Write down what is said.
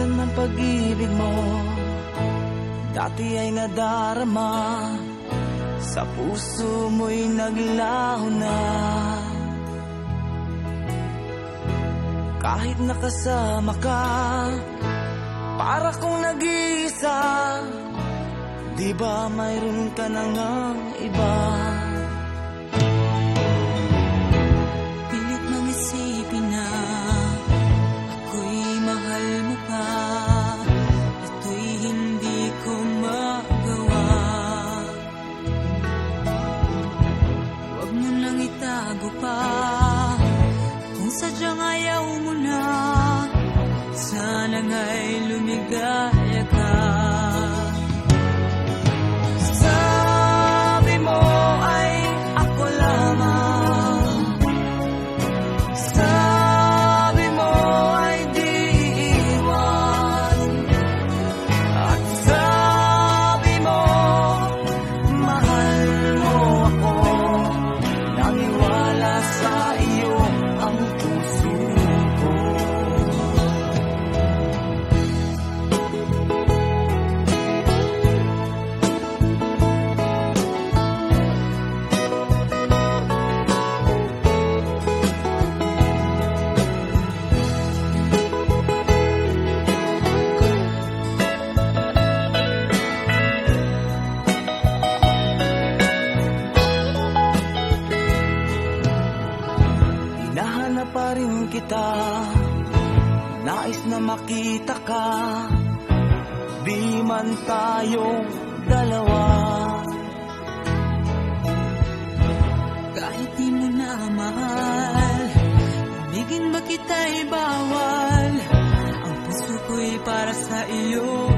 Nasaan ang pag-ibig mo? Dati ay nadarama, sa puso mo'y naglaho na. Kahit nakasama ka, para kong nag-iisa. Di ba mayroon ka na ngang iba? Pilit mang isipin na ako'y mahal mo pa. Ito'y hindi ko magawa. Huwag mo nang itago pa kung sadyang ayaw mo na. Sana nga'y lumigaya ka. Sabi mo ay ako lamang, sabi mo ay di iiwan, at sabi mo mahal mo ako. Naniwala sa iyo ang puso ko. Hinahanap pa rin kita, nais na makita ka. Di man tayong dalawa. Kahit di mo na mahal, ibigin ba kita'y bawal? Ang puso ko'y para sa iyo.